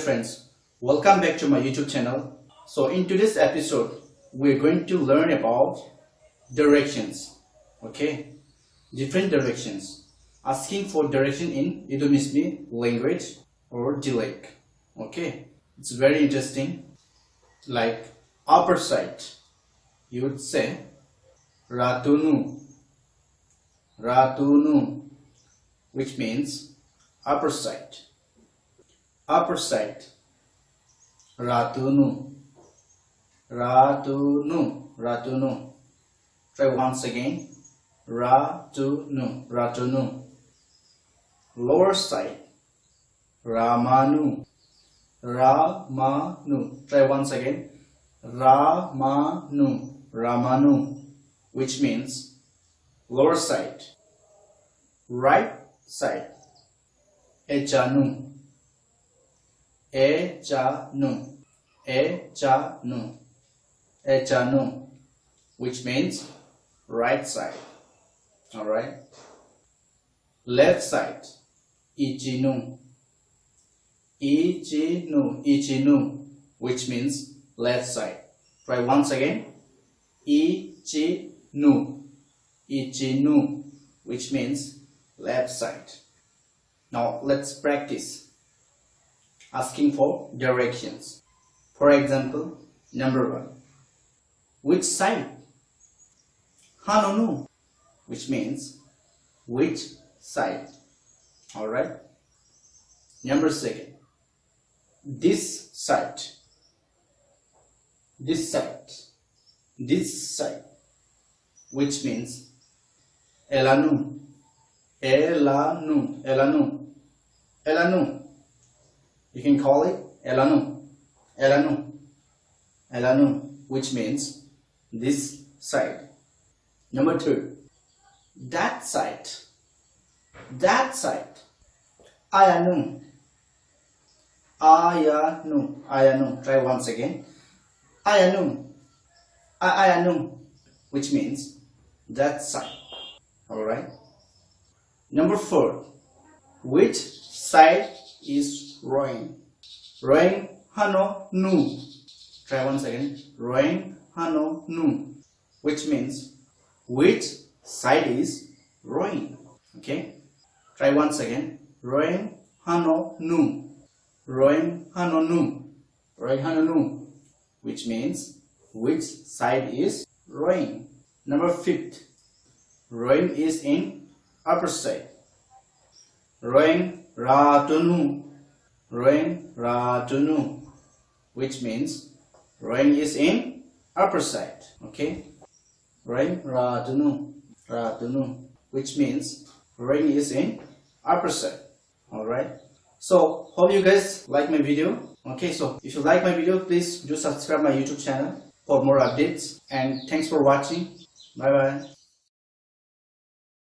friends, welcome back to my YouTube channel. So in today's episode, we're going to learn about directions. Okay, different directions. Asking for direction in mishmi language or dialect. Okay, it's very interesting. Like upper side, you would say ratu-nu, ratu-nu, which means upper side. Upper side, ratu-nu, ratu-nu, ratu-nu. Try once again, ratu-nu, ratu-nu. Lower side, rama-nu, rama-nu. Try once again, rama-nu, rama-nu, which means lower side. Right side, aecha-nu, aecha-nu, aecha-nu, aecha-nu, which means right side. Alright. Left side, echi-nu, echi-nu, echi-nu, which means left side. Try once again, echi-nu, echi-nu, which means left side. Now let's practice asking for directions. For example, number 1. Which side? Hano-nu, which means which side. Alright. Number 2. This side. This side. This side, which means aecha-nu, aecha-nu, aecha-nu, aecha-nu. You can call it aecha-nu, aecha-nu, aecha-nu, which means this side. Number 2. That side. That side. Aacha-nu, aacha-nu, aacha-nu. Try once again. Aacha-nu, aacha-nu, which means that side. Alright. Number 4. Which side is Roing? Roing, Hano-nu. Try once again. Roing, Hano-nu, which means which side is Roing? Okay. Try once again. Roing, Hano-nu. Roing, Hano-nu. Roing, Hano-nu, which means which side is Roing? Number 5. Roing is in upper side. Roing, ratu-nu. Roing, ratu-nu, which means Roing is in upper side. Okay. Roing, ratu-nu, ratu-nu, which means Roing is in upper side. Alright. So hope you guys like my video. Okay, so if you like my video, please do subscribe my YouTube channel for more updates, and thanks for watching. Bye bye.